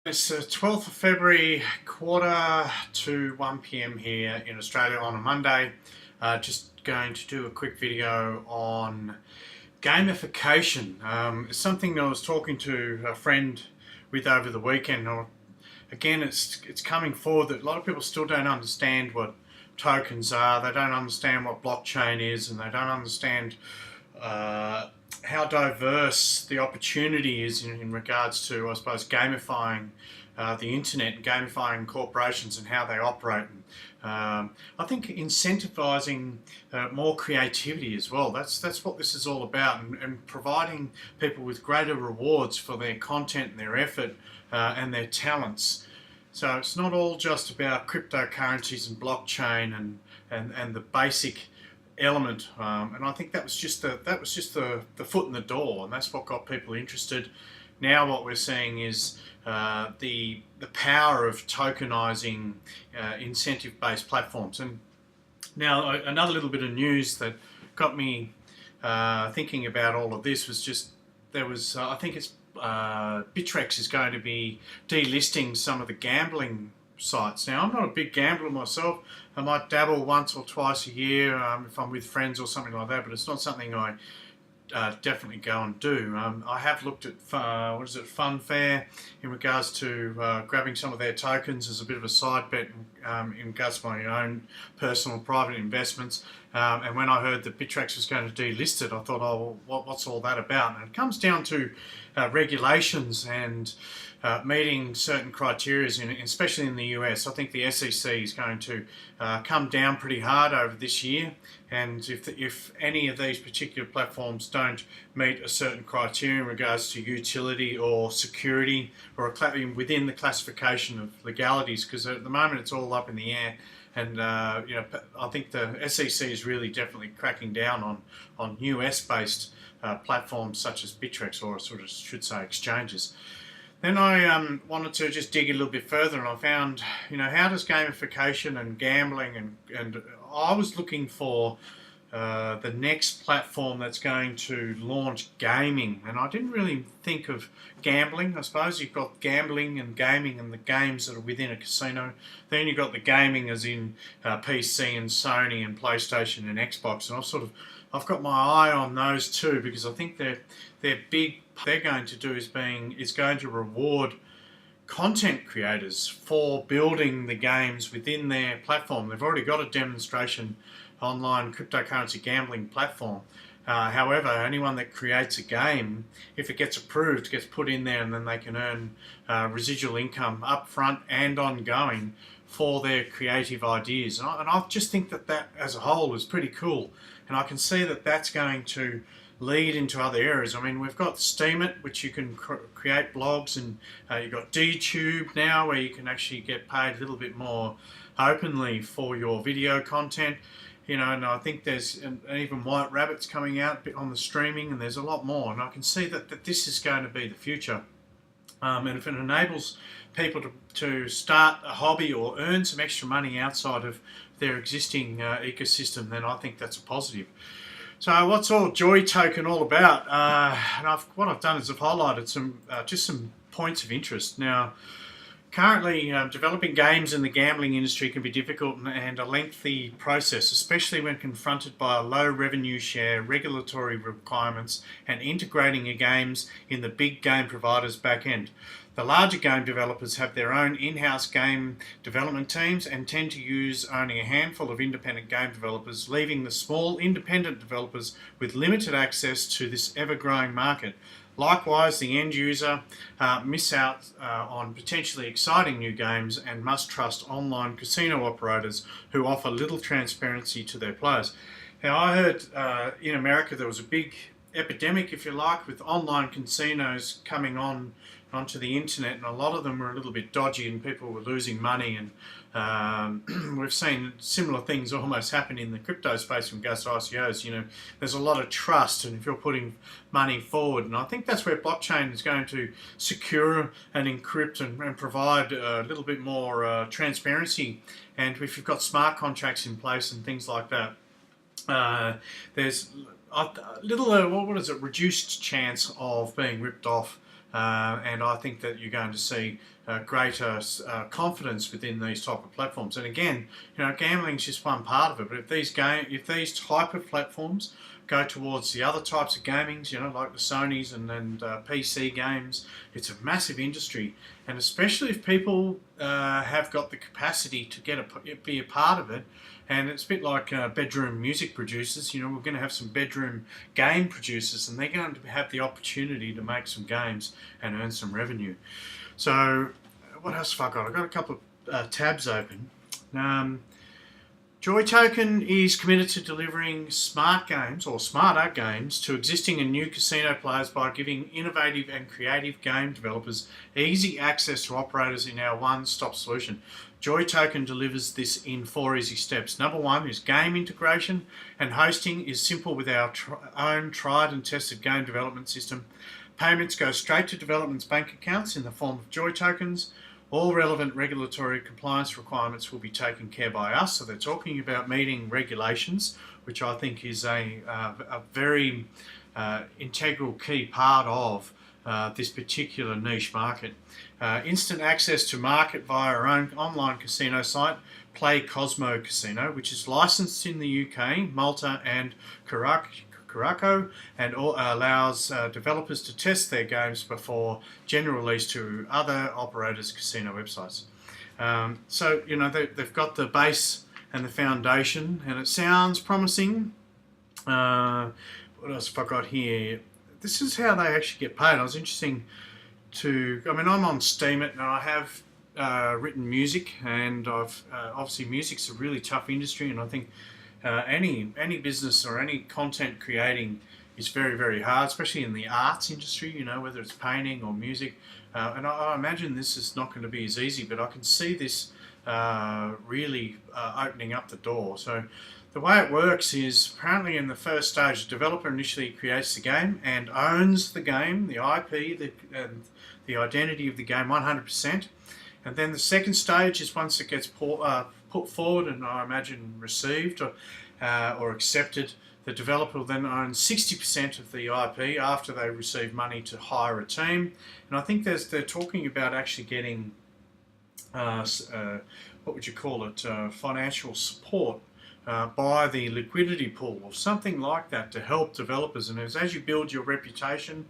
It's the 12th of February, quarter to 1 p.m. here in Australia on a Monday. Just going to do a quick video on gamification. It's something I was talking to a friend with over the weekend. Again, it's coming forward that a lot of people still don't understand what tokens are. They don't understand what blockchain is, and they don't understand how diverse the opportunity is in regards to, I suppose, gamifying the internet and gamifying corporations and how they operate. I think incentivizing more creativity as well. That's what this is all about, and providing people with greater rewards for their content and their effort and their talents. So it's not all just about cryptocurrencies and blockchain and the basic element, and I think that was just the foot in the door, and that's what got people interested. Now what we're seeing is the power of tokenizing incentive-based platforms. And now another little bit of news that got me thinking about all of this was just I think it's Bittrex is going to be delisting some of the gambling sites. Now, I'm not a big gambler myself. I might dabble once or twice a year if I'm with friends or something like that, but it's not something I definitely go and do. I have looked at Funfair in regards to grabbing some of their tokens as a bit of a side bet in regards to my own personal private investments. And when I heard that Bittrex was going to delist it, I thought, oh, well, what's all that about? And it comes down to regulations and meeting certain criteria, especially in the US. I think the SEC is going to come down pretty hard over this year, and if any of these particular platforms don't meet a certain criteria in regards to utility or security or within the classification of legalities, because at the moment it's all up in the air. And I think the SEC is really definitely cracking down on US-based platforms such as Bittrex, or sort of should say exchanges. Then I wanted to just dig a little bit further, and I found, how does gamification and gambling and I was looking for the next platform that's going to launch gaming, and I didn't really think of gambling. I suppose you've got gambling and gaming and the games that are within a casino. Then you've got the gaming as in PC and Sony and PlayStation and Xbox, and I've got my eye on those too, because I think they're big. They're going to do is going to reward content creators for building the games within their platform. They've already got a demonstration online cryptocurrency gambling platform. However, anyone that creates a game, if it gets approved, gets put in there, and then they can earn residual income up front and ongoing for their creative ideas. And I just think that as a whole is pretty cool, and I can see that that's going to lead into other areas. I mean, we've got Steemit, which you can create blogs, and you've got DTube now, where you can actually get paid a little bit more openly for your video content. And I think there's even White Rabbit's coming out on the streaming, and there's a lot more. And I can see that this is going to be the future. And if it enables people to start a hobby or earn some extra money outside of their existing ecosystem, then I think that's a positive. So what's all Joy Token all about? And what I've done is I've highlighted some points of interest. Now, currently, developing games in the gambling industry can be difficult and a lengthy process, especially when confronted by a low revenue share, regulatory requirements, and integrating your games in the big game providers' back end. The larger game developers have their own in-house game development teams and tend to use only a handful of independent game developers, leaving the small independent developers with limited access to this ever-growing market. Likewise, the end user miss out on potentially exciting new games and must trust online casino operators who offer little transparency to their players. Now, I heard in America there was a big epidemic, if you like, with online casinos coming onto the internet, and a lot of them were a little bit dodgy and people were losing money, and we've seen similar things almost happen in the crypto space in regards to ICOs. There's a lot of trust, and if you're putting money forward, and I think that's where blockchain is going to secure and encrypt and provide a little bit more transparency. And if you've got smart contracts in place and things like that, there's a little reduced chance of being ripped off and I think that you're going to see greater confidence within these type of platforms. And again, gambling is just one part of it. But if these type of platforms go towards the other types of gamings, like the Sonys and PC games, it's a massive industry. And especially if people have got the capacity to be a part of it. And it's a bit like bedroom music producers. We're going to have some bedroom game producers, and they're going to have the opportunity to make some games and earn some revenue. So, what else have I got? I've got a couple of tabs open. Joy Token is committed to delivering smart games or smarter games to existing and new casino players by giving innovative and creative game developers easy access to operators in our one-stop solution. Joy Token delivers this in 4 easy steps. Number 1 is game integration and hosting is simple with our own tried and tested game development system. Payments go straight to development's bank accounts in the form of Joy Tokens. All relevant regulatory compliance requirements will be taken care by us. So they're talking about meeting regulations, which I think is a very integral key part of this particular niche market. Instant access to market via our own online casino site, Play Cosmo Casino, which is licensed in the UK, Malta and Curacao, and allows developers to test their games before general release to other operators' casino websites. So, they've got the base and the foundation, and it sounds promising. What else have I got here? This is how they actually get paid. I was interesting I'm on Steemit, and I have written music, and I've obviously music's a really tough industry, and I think any business or any content creating is very, very hard, especially in the arts industry, whether it's painting or music. And I imagine this is not going to be as easy, but I can see this really opening up the door. So the way it works is apparently in the first stage, the developer initially creates the game and owns the game, the IP, the identity of the game 100%. And then the second stage is once it gets put forward and I imagine received or accepted, the developer will then own 60% of the IP after they receive money to hire a team. And I think they're talking about actually getting, what would you call it, financial support by the liquidity pool or something like that to help developers. And as you build your reputation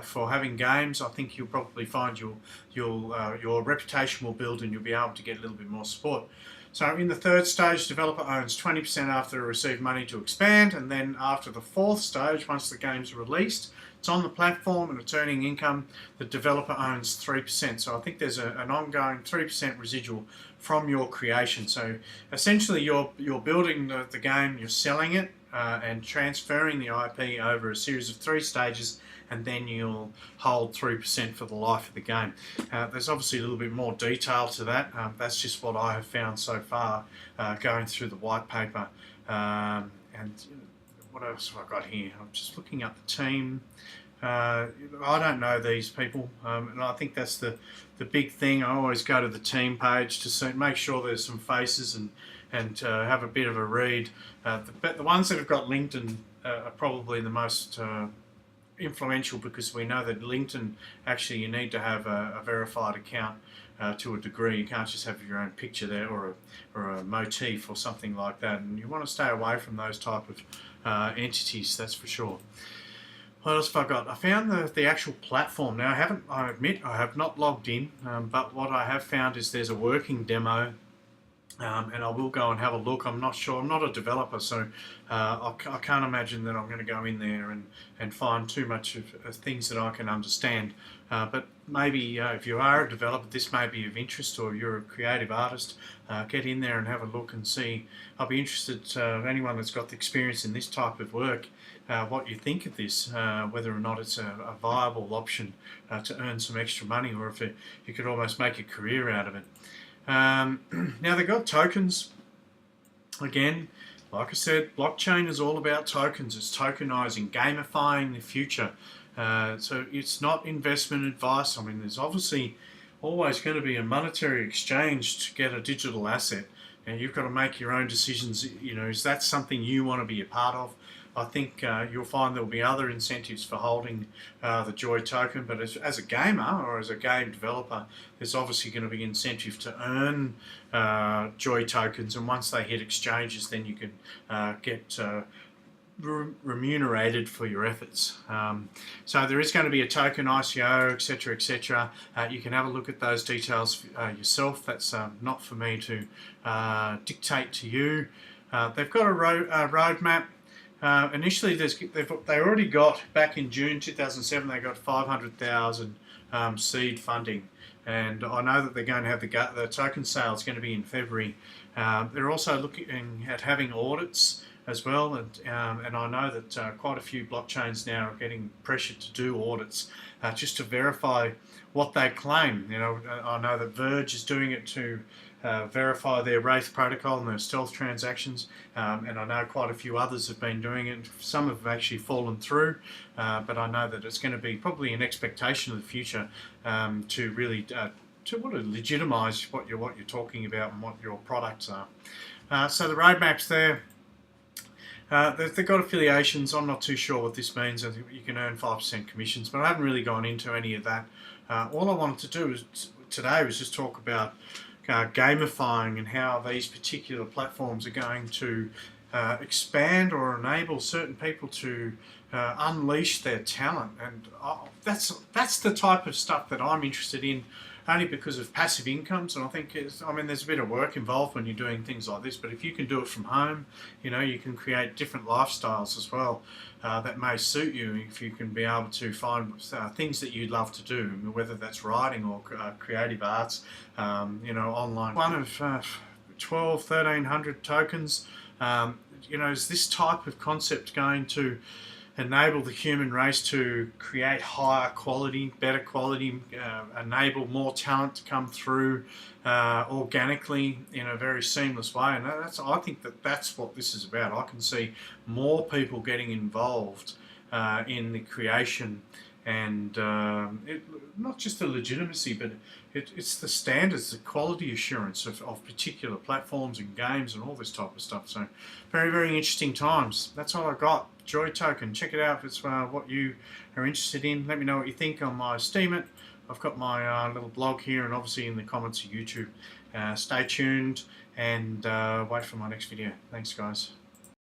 for having games, I think you'll probably find your reputation will build and you'll be able to get a little bit more support. So in the third stage, developer owns 20% after they receive money to expand, and then after the fourth stage, once the game's released, it's on the platform and it's earning income, the developer owns 3%. So I think there's an ongoing 3% residual from your creation. So essentially you're building the game, you're selling it and transferring the IP over a series of 3 stages, and then you'll hold 3% for the life of the game. There's obviously a little bit more detail to that. That's just what I have found so far going through the white paper. And what else have I got here? I'm just looking up the team. I don't know these people, and I think that's the big thing. I always go to the team page to make sure there's some faces and have a bit of a read. The ones that have got LinkedIn are probably the most influential, because we know that LinkedIn, actually you need to have a verified account to a degree. You can't just have your own picture there or a motif or something like that, and you want to stay away from those type of entities, that's for sure. What else have I got? I found the actual platform. Now I admit I have not logged in, but what I have found is there's a working demo, and I will go and have a look. I'm not sure, I'm not a developer, so I can't imagine that I'm going to go in there and find too much of things that I can understand. But maybe if you are a developer, this may be of interest, or you're a creative artist, get in there and have a look and see. I'll be interested, anyone that's got the experience in this type of work, what you think of this, whether or not it's a viable option to earn some extra money, or if you could almost make a career out of it. Now they've got tokens. Again, like I said, blockchain is all about tokens. It's tokenizing, gamifying the future. So it's not investment advice. I mean, there's obviously always going to be a monetary exchange to get a digital asset, and you've got to make your own decisions. Is that something you want to be a part of? I think you'll find there'll be other incentives for holding the Joy token, but as a gamer or as a game developer, there's obviously going to be incentive to earn Joy tokens, and once they hit exchanges, then you can get remunerated for your efforts. So there is going to be a token ICO, etc., etc. You can have a look at those details yourself. That's not for me to dictate to you. They've got a roadmap. Initially, they already got, back in June 2007, they got 500,000 seed funding, and I know that they're going to have the token sale is going to be in February. They're also looking at having audits as well, and I know that quite a few blockchains now are getting pressured to do audits just to verify what they claim. You know, I know that Verge is doing it to verify their Wraith protocol and their stealth transactions, and I know quite a few others have been doing it. Some have actually fallen through, but I know that it's going to be probably an expectation of the future to really to legitimise what you're talking about and what your products are. So the roadmap's there. They've got affiliations. I'm not too sure what this means. I think you can earn 5% commissions, but I haven't really gone into any of that. All I wanted to do today was just talk about gamifying and how these particular platforms are going to expand or enable certain people to unleash their talent, and that's the type of stuff that I'm interested in, only because of passive incomes. And I think there's a bit of work involved when you're doing things like this, but if you can do it from home, you know, you can create different lifestyles as well that may suit you, if you can be able to find things that you'd love to do, whether that's writing or creative arts, you know, online. One of 1,300 tokens. You know, is this type of concept going to enable the human race to create higher quality, better quality, enable more talent to come through organically in a very seamless way? And I think that's what this is about. I can see more people getting involved in the creation and not just the legitimacy, but it's the standards, the quality assurance of particular platforms and games and all this type of stuff. So very, very interesting times. That's all I got. Joy token. Check it out if it's what you are interested in. Let me know what you think on my Steemit. I've got my little blog here, and obviously in the comments of YouTube. Stay tuned and wait for my next video. Thanks, guys.